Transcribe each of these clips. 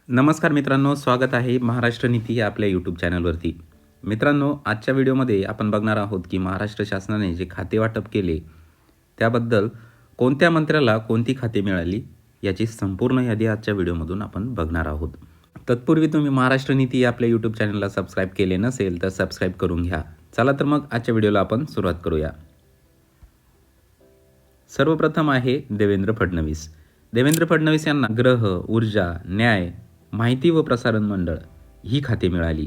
नमस्कार मित्रांनो, स्वागत आहे महाराष्ट्र नीती या आपल्या यूट्यूब चॅनलवरती. मित्रांनो, आजच्या व्हिडिओमध्ये आपण बघणार आहोत की महाराष्ट्र शासनाने जे खाते वाटप केले त्याबद्दल कोणत्या मंत्र्याला कोणती खाते मिळाली याची संपूर्ण यादी आजच्या व्हिडिओमधून आपण बघणार आहोत. तत्पूर्वी तुम्ही महाराष्ट्र नीती या आपल्या यूट्यूब चॅनलला सबस्क्राईब केले नसेल तर सबस्क्राईब करून घ्या. चला तर मग आजच्या व्हिडिओला आपण सुरुवात करूया. सर्वप्रथम आहे देवेंद्र फडणवीस. देवेंद्र फडणवीस यांना गृह, ऊर्जा, न्याय, माहिती व प्रसारण मंडळ ही खाते मिळाली.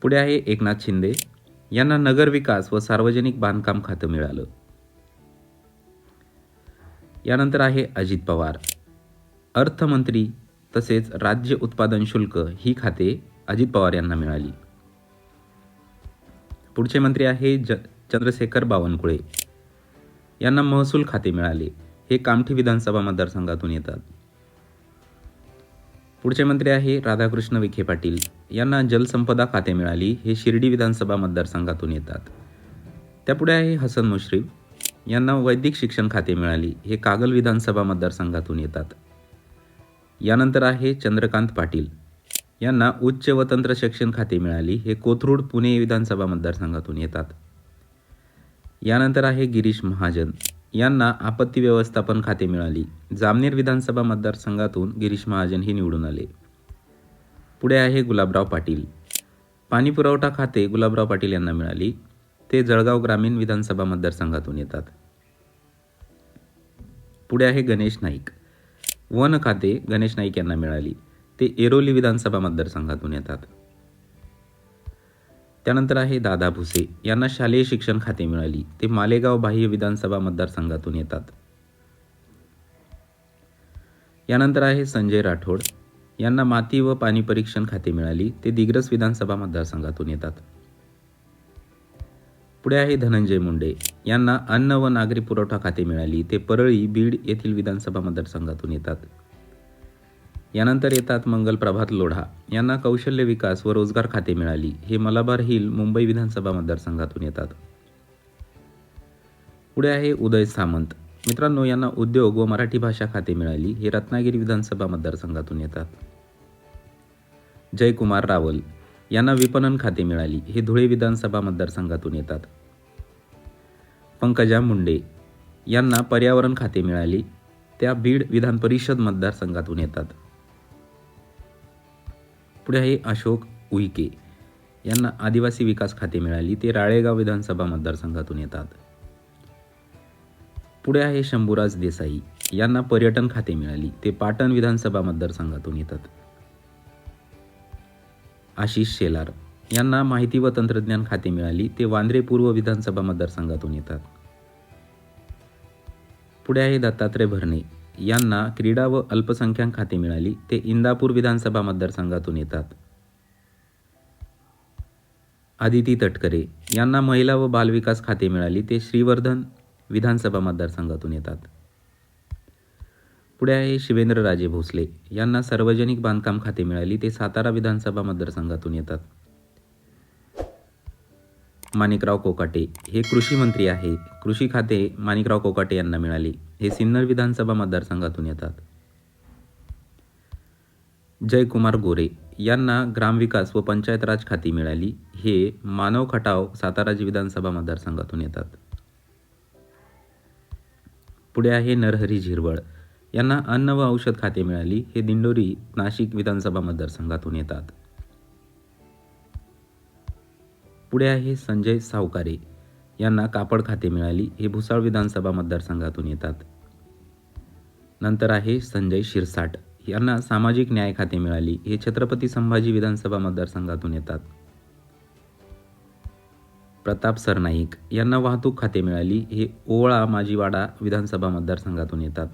पुढे आहे एकनाथ शिंदे यांना नगर विकास व सार्वजनिक बांधकाम खातं मिळालं. यानंतर आहे अजित पवार, अर्थमंत्री तसेच राज्य उत्पादन शुल्क ही खाते अजित पवार यांना मिळाली. पुढचे मंत्री आहे चंद्रशेखर बावनकुळे यांना महसूल खाते मिळाले. हे कामठी विधानसभा मतदारसंघातून येतात. पुढचे मंत्री आहे राधाकृष्ण विखे पाटील यांना जलसंपदा खाते मिळाली. हे शिर्डी विधानसभा मतदारसंघातून येतात. त्यापुढे आहे हसन मुश्रीफ यांना वैदिक शिक्षण खाते मिळाली. हे कागल विधानसभा मतदारसंघातून येतात. यानंतर आहे चंद्रकांत पाटील यांना उच्च व तंत्र शिक्षण खाते मिळाली. हे कोथरूड पुणे विधानसभा मतदारसंघातून येतात. यानंतर आहे गिरीश महाजन यांना आपत्ती व्यवस्थापन खाते मिळाली. जामनेर विधानसभा मतदारसंघातून गिरीश महाजन हे निवडून आले. पुढे आहे गुलाबराव पाटील, पाणी पुरवठा खाते गुलाबराव पाटील यांना मिळाली. ते जळगाव ग्रामीण विधानसभा मतदारसंघातून येतात. पुढे आहे गणेश नाईक, वन खाते गणेश नाईक यांना मिळाली. ते एरोली विधानसभा मतदारसंघातून येतात. त्यानंतर आहे दादा भुसे यांना शालेय शिक्षण खाते मिळाली. ते मालेगाव बाह्य विधानसभा मतदारसंघातून येतात. यानंतर आहे संजय राठोड यांना माती व पाणी परीक्षण खाते मिळाली. ते दिग्रस विधानसभा मतदारसंघातून येतात. पुढे आहे धनंजय मुंडे यांना अन्न व नागरी पुरवठा खाते मिळाली. ते परळी बीड येथील विधानसभा मतदारसंघातून येतात. यानंतर येतात मंगल प्रभात लोढा यांना कौशल्य विकास व रोजगार खाते मिळाली. हे मलाबार हिल मुंबई विधानसभा मतदारसंघातून येतात. पुढे आहे उदय सामंत मित्रांनो यांना उद्योग व मराठी भाषा खाते मिळाली. हे रत्नागिरी विधानसभा मतदारसंघातून येतात. जयकुमार रावल यांना विपणन खाते मिळाली. हे धुळे विधानसभा मतदारसंघातून येतात. पंकजा मुंडे यांना पर्यावरण खाते मिळाली. त्या बीड विधान परिषद मतदारसंघातून येतात. पुढे आहे अशोक उईके यांना आदिवासी विकास खाते मिळाली. ते राळेगाव विधानसभा मतदारसंघातून येतात. पुढे आहे शंभूराज देसाई यांना पर्यटन खाते मिळाली. ते पाटण विधानसभा मतदारसंघातून येतात. आशिष शेलार यांना माहिती व तंत्रज्ञान खाते मिळाली. ते वांद्रे पूर्व विधानसभा मतदारसंघातून येतात. पुढे आहे दत्तात्रय भरणे यांना क्रीडा व अल्पसंख्याक खाते मिळाली. ते इंदापूर विधानसभा मतदारसंघातून येतात. आदिती तटकरे यांना महिला व बालविकास खाते मिळाली. ते श्रीवर्धन विधानसभा मतदारसंघातून येतात. पुढे आहे शिवेंद्रराजे भोसले यांना सार्वजनिक बांधकाम खाते मिळाली. ते सातारा विधानसभा मतदारसंघातून येतात. माणिकराव कोकाटे हे कृषी मंत्री आहे. कृषी खाते माणिकराव कोकाटे यांना मिळाले. हे सिन्नर विधानसभा मतदारसंघातून येतात. जयकुमार गोरे यांना ग्रामविकास व पंचायत राज खाती मिळाली. हे मानव खटाव सातारा विधानसभा मतदारसंघातून येतात. पुढे आहे नरहरी झिरवळ यांना अन्न व औषध खाते मिळाली. हे दिंडोरी नाशिक विधानसभा मतदारसंघातून येतात. पुढे आहे संजय सावकारे यांना कापड खाते मिळाली. हे भुसावळ विधानसभा मतदारसंघातून येतात. नंतर आहे संजय शिरसाट यांना सामाजिक न्याय खाते मिळाली. हे छत्रपती संभाजी विधानसभा मतदारसंघातून येतात. प्रताप सरनाईक यांना वाहतूक खाते मिळाली. हे ओवळा माजीवाडा विधानसभा मतदारसंघातून येतात.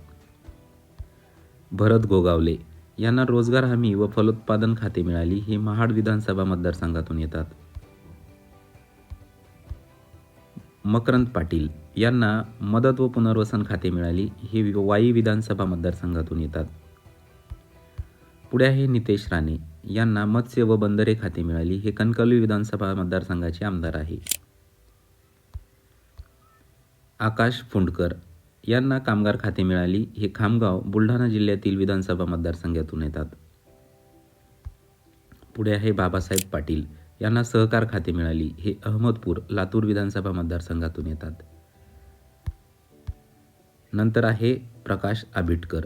भरत गोगावले यांना रोजगार हमी व फलोत्पादन खाते मिळाली. हे महाड विधानसभा मतदारसंघातून येतात. मकरंद पाटील यांना मदत व पुनर्वसन खाते मिळाली. हे वाई विधानसभा मतदारसंघातून येतात. पुढे आहे नितेश राणे यांना मत्स्य व बंदरे खाते मिळाली. हे कणकवली विधानसभा मतदारसंघाचे आमदार आहे. आकाश फुंडकर यांना कामगार खाते मिळाली. हे खामगाव बुलढाणा जिल्ह्यातील विधानसभा मतदारसंघातून येतात. पुढे आहे बाबासाहेब पाटील. यांना सहकार खाते मिळाली. हे अहमदपूर लातूर विधानसभा मतदारसंघातून येतात. नंतर आहे प्रकाश आबिटकर.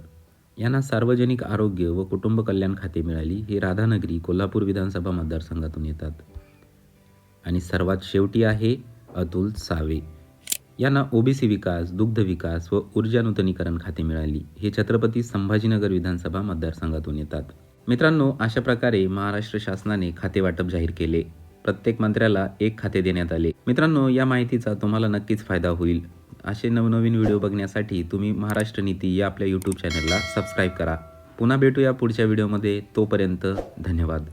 यांना सार्वजनिक आरोग्य व कुटुंब कल्याण खाते मिळाली. हे राधानगरी कोल्हापूर विधानसभा मतदारसंघातून येतात. आणि सर्वात शेवटी आहे अतुल सावे. यांना ओबीसी विकास, दुग्ध विकास व ऊर्जा नूतनीकरण खाते मिळाली. हे छत्रपती संभाजीनगर विधानसभा मतदारसंघातून येतात. मित्रांनो, अशा प्रकारे महाराष्ट्र शासनाने खाते वाटप जाहीर केले. प्रत्येक मंत्र्याला एक खाते देण्यात आले. मित्रांनो, या माहितीचा तुम्हाला नक्कीच फायदा होईल. असे नवनवीन व्हिडिओ बघण्यासाठी तुम्ही महाराष्ट्र नीती या आपल्या यूट्यूब चॅनलला सबस्क्राईब करा. पुन्हा भेटूया पुढच्या व्हिडिओमध्ये. तोपर्यंत धन्यवाद.